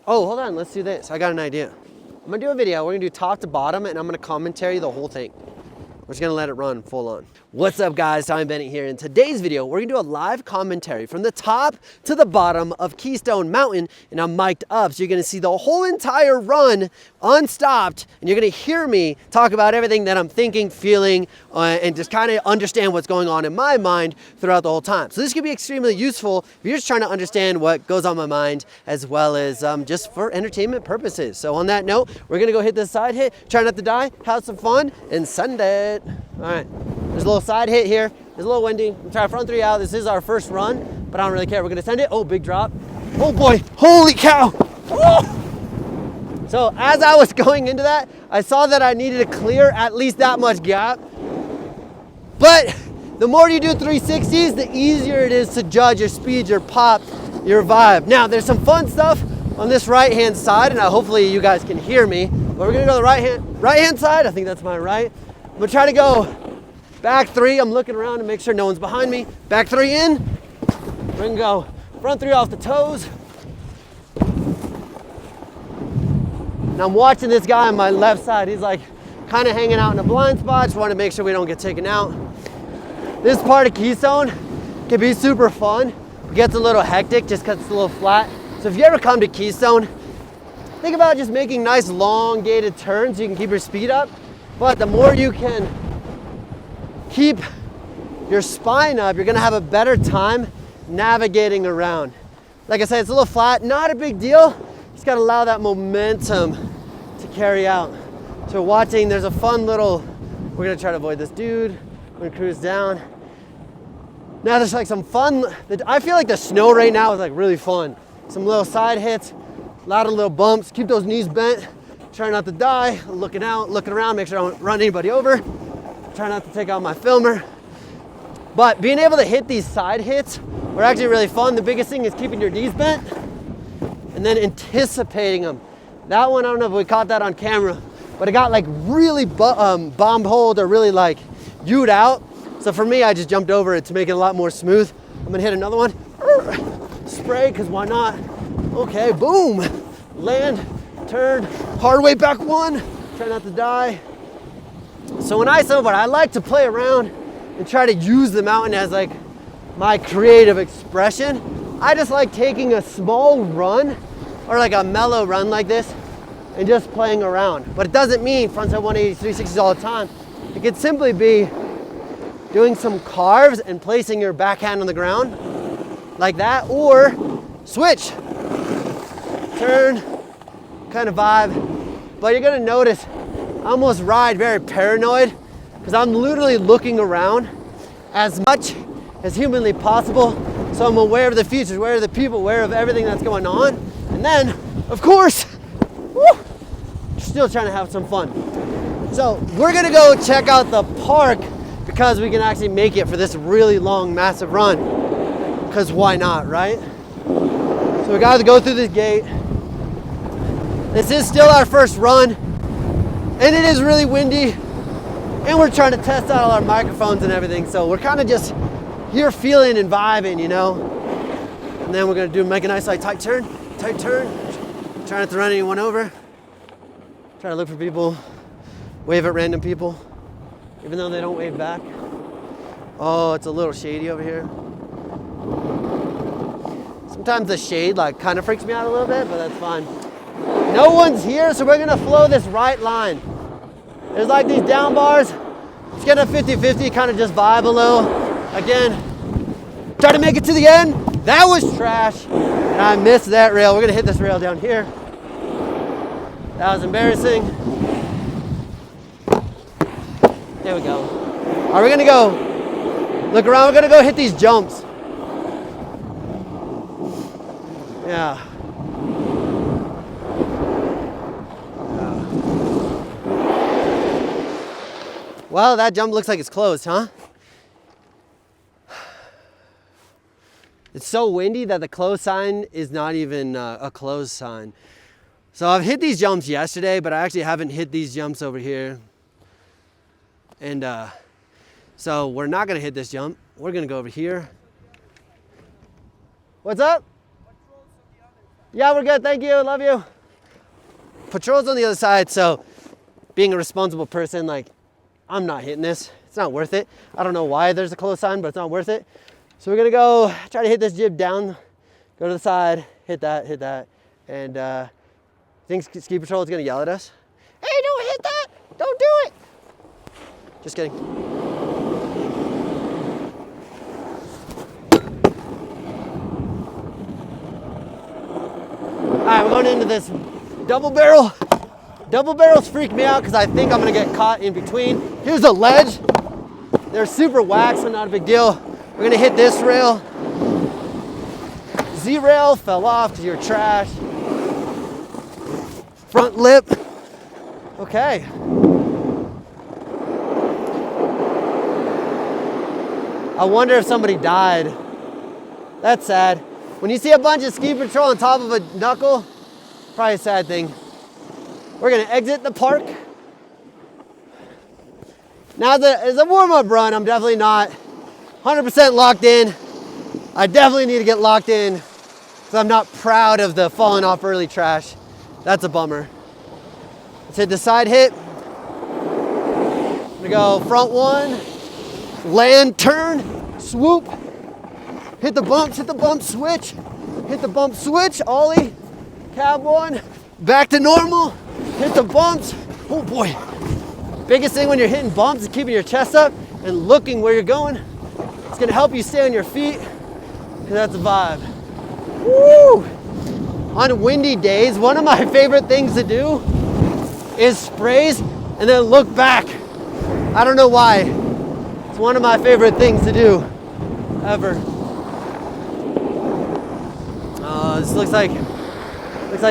Oh, hold on, let's do this. I got an idea. I'm gonna do a video. We're gonna do top to bottom, and I'm gonna commentary the whole thing. We're just gonna let it run full on. What's up, guys? TommieBAcademy here. In today's video, we're gonna do a live commentary from the top to the bottom of Keystone Mountain, and I'm mic'd up, so you're gonna see the whole entire run unstopped, and you're gonna hear me talk about everything that I'm thinking, feeling, and just kind of understand what's going on in my mind throughout the whole time. So this could be extremely useful if you're just trying to understand what goes on my mind, as well as just for entertainment purposes. So on that note, we're gonna go hit this side hit, try not to die, have some fun, and send it. All right, there's a little side hit here. It's a little windy. I'm trying front three out. This is our first run, but I don't really care. We're gonna send it. Oh, big drop. Oh boy, holy cow. Oh! So as I was going into that, I saw that I needed to clear at least that much gap. But the more you do 360s, the easier it is to judge your speed, your pop, your vibe. Now, there's some fun stuff on this right-hand side, and hopefully you guys can hear me. But we're gonna go to the right-hand side. I think that's my right. I'm gonna try to go back three. I'm looking around to make sure no one's behind me. Back three in. We're gonna go front three off the toes. And I'm watching this guy on my left side. He's like kind of hanging out in a blind spot. Just want to make sure we don't get taken out. This part of Keystone can be super fun. It gets a little hectic just because it's a little flat. So if you ever come to Keystone, think about just making nice elongated turns so you can keep your speed up. But the more you can keep your spine up, you're gonna have a better time navigating around. Like I said, it's a little flat, not a big deal. Just gotta allow that momentum to carry out. So watching, there's a fun little, we're gonna try to avoid this dude. We're gonna cruise down. Now there's like some fun, I feel like the snow right now is like really fun. Some little side hits, a lot of little bumps. Keep those knees bent. Try not to die, looking out, looking around, make sure I don't run anybody over. Try not to take out my filmer. But being able to hit these side hits are actually really fun. The biggest thing is keeping your knees bent and then anticipating them. That one, I don't know if we caught that on camera, but it got like really bomb holed or really like U'd out. So for me, I just jumped over it to make it a lot more smooth. I'm gonna hit another one. Spray, because why not? Okay, boom. Land, turn, hard way back one. Try not to die. So when I snowboard, I like to play around and try to use the mountain as like my creative expression. I just like taking a small run or like a mellow run like this and just playing around. But it doesn't mean frontside 180s, 360s all the time. It could simply be doing some carves and placing your backhand on the ground like that, or switch, turn, kind of vibe. But you're gonna notice I almost ride very paranoid because I'm literally looking around as much as humanly possible. So I'm aware of the future, aware of the people, aware of everything that's going on. And then, of course, still trying to have some fun. So we're gonna go check out the park because we can actually make it for this really long, massive run. Because why not, right? So we gotta go through this gate. This is still our first run, and it is really windy, and we're trying to test out all our microphones and everything, so we're kind of just here feeling and vibing, you know? And then we're gonna make a nice like tight turn, try not to run anyone over, try to look for people, wave at random people, even though they don't wave back. Oh, it's a little shady over here. Sometimes the shade like kind of freaks me out a little bit, but that's fine. No one's here, so we're gonna flow this right line. There's like these down bars. It's getting a 50-50, kind of just vibe a little. Again, try to make it to the end. That was trash, and I missed that rail. We're gonna hit this rail down here. That was embarrassing. There we go. All right, we're gonna go look around. We're gonna go hit these jumps. Yeah. Well, that jump looks like it's closed, huh? It's so windy that the closed sign is not even a closed sign. So I've hit these jumps yesterday, but I actually haven't hit these jumps over here. And so we're not gonna hit this jump. We're gonna go over here. What's up? Yeah, we're good, thank you, love you. Patrol's on the other side, so being a responsible person, like, I'm not hitting this. It's not worth it. I don't know why there's a close sign, but it's not worth it. So we're gonna go try to hit this jib down, go to the side, hit that, and I think ski patrol is gonna yell at us. Hey, don't hit that! Don't do it! Just kidding. All right, we're going into this double barrel. Double barrels freak me out because I think I'm gonna get caught in between. Here's a ledge. They're super whack, so not a big deal. We're gonna hit this rail. Z rail fell off because you're trash. Front lip. Okay. I wonder if somebody died. That's sad. When you see a bunch of ski patrol on top of a knuckle, probably a sad thing. We're gonna exit the park. Now as a warm-up run, I'm definitely not 100% locked in. I definitely need to get locked in because I'm not proud of the falling off early trash. That's a bummer. Let's hit the side hit. I'm gonna go front one, land, turn, swoop, hit the bumps, switch, hit the bump, switch, ollie, cab one, back to normal, hit the bumps. Oh boy. Biggest thing when you're hitting bumps is keeping your chest up and looking where you're going. It's gonna help you stay on your feet, because that's a vibe. Woo! On windy days, one of my favorite things to do is sprays and then look back. I don't know why. It's one of my favorite things to do, ever. This looks like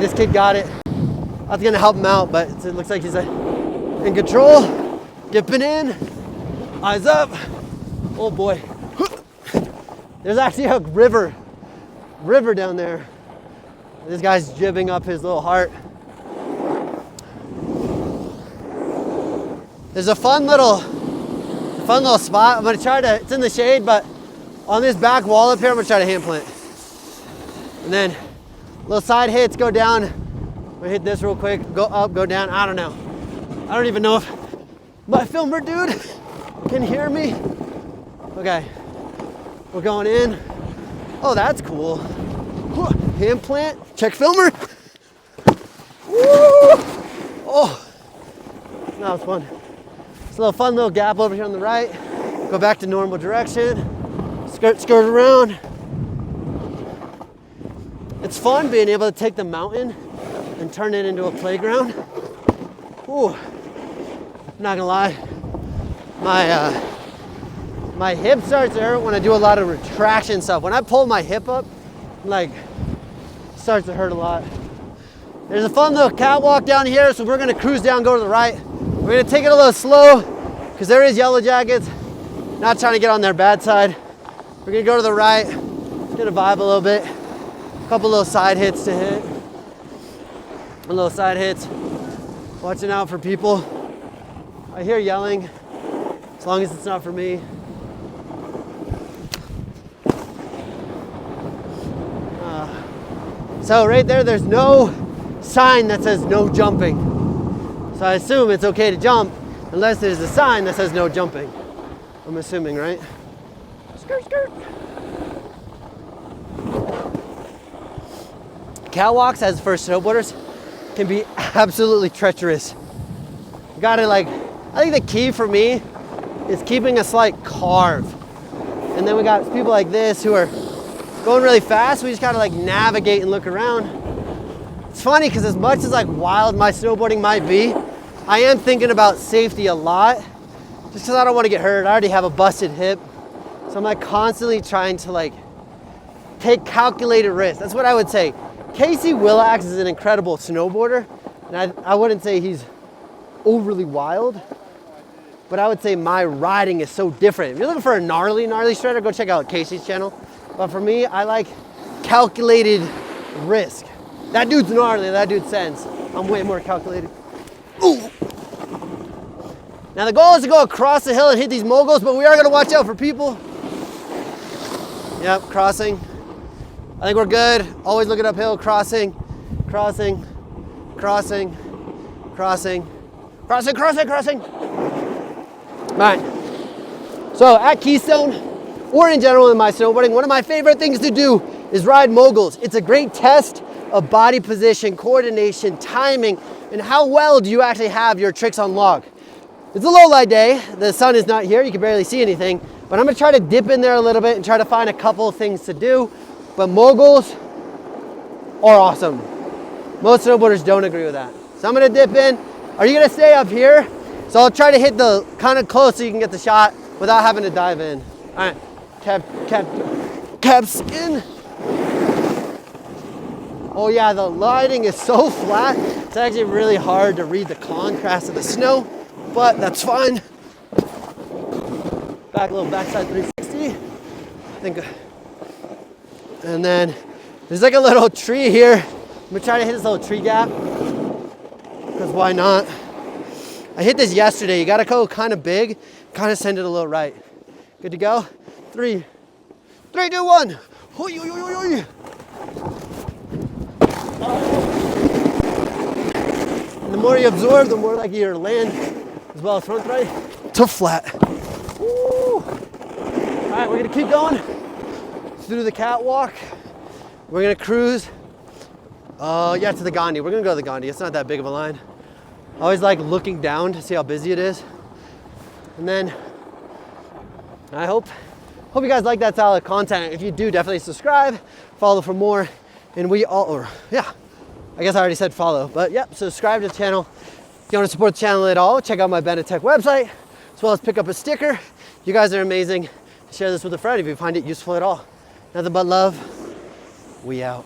this kid got it. I was gonna help him out, but it looks like he's in control, dipping in, eyes up. Oh boy. There's actually a river down there. This guy's jibbing up his little heart. There's a fun little spot. I'm gonna try to, it's in the shade, but on this back wall up here, I'm gonna try to hand plant. And then little side hits, go down. I'm gonna hit this real quick, go up, go down, I don't know. I don't even know if my filmer dude can hear me. Okay, we're going in. Oh, that's cool. Hand plant, check filmer. Woo! Oh, that was fun. It's a little fun little gap over here on the right. Go back to normal direction. Skirt around. It's fun being able to take the mountain and turn it into a playground. Ooh, I'm not gonna lie. My hip starts to hurt when I do a lot of retraction stuff. When I pull my hip up, like, it starts to hurt a lot. There's a fun little catwalk down here, so we're gonna cruise down, go to the right. We're gonna take it a little slow, because there is yellow jackets. Not trying to get on their bad side. We're gonna go to the right, get a vibe a little bit. A couple little side hits to hit. A little side hits. Watching out for people. I hear yelling, as long as it's not for me. So right there's no sign that says no jumping. So I assume it's okay to jump unless there's a sign that says no jumping. I'm assuming, right? Skirt, skirt. Catwalks, as for snowboarders, can be absolutely treacherous. You gotta I think the key for me is keeping a slight carve. And then we got people like this who are going really fast. We just gotta navigate and look around. It's funny because as much as wild my snowboarding might be, I am thinking about safety a lot, just because I don't want to get hurt. I already have a busted hip, so I'm constantly trying to take calculated risks. That's what I would say. Casey Willax is an incredible snowboarder, and I wouldn't say he's overly wild, but I would say my riding is so different. If you're looking for a gnarly shredder, go check out Casey's channel. But for me, I like calculated risk. That dude's gnarly, that dude's sense. I'm way more calculated. Ooh. Now the goal is to go across the hill and hit these moguls, but we are gonna watch out for people. Yep, crossing. I think we're good. Always looking uphill, crossing. crossing, crossing, crossing, crossing, crossing, crossing. All right. So at Keystone, or in general in my snowboarding, one of my favorite things to do is ride moguls. It's a great test of body position, coordination, timing, and how well do you actually have your tricks on lock. It's a low light day. The sun is not here. You can barely see anything, but I'm gonna try to dip in there a little bit and try to find a couple of things to do. But moguls are awesome. Most snowboarders don't agree with that. So I'm gonna dip in. Are you gonna stay up here? So I'll try to hit the kind of close so you can get the shot without having to dive in. All right, caps in. Oh yeah, the lighting is so flat. It's actually really hard to read the contrast of the snow, but that's fine. Back a little backside 360. I think, and then there's like a little tree here. I'm gonna try to hit this little tree gap, because why not? I hit this yesterday. You gotta go kind of big, kind of send it a little right. Good to go? 3, 2, 1. Hoi, hoi, hoi, hoi. And the more you absorb, the more like your land, as well as front right to flat. Woo. All right, we're gonna keep going through the catwalk. We're gonna cruise, yeah, to the Gandhi. We're gonna go to the Gandhi. It's not that big of a line. I always like looking down to see how busy it is. And then I hope you guys like that style of content. If you do, definitely subscribe, follow for more. And we all, or yeah, I guess I already said follow, but yep, subscribe to the channel. If you want to support the channel at all, check out my Benetech website, as well as pick up a sticker. You guys are amazing. Share this with a friend if you find it useful at all. Nothing but love. We out.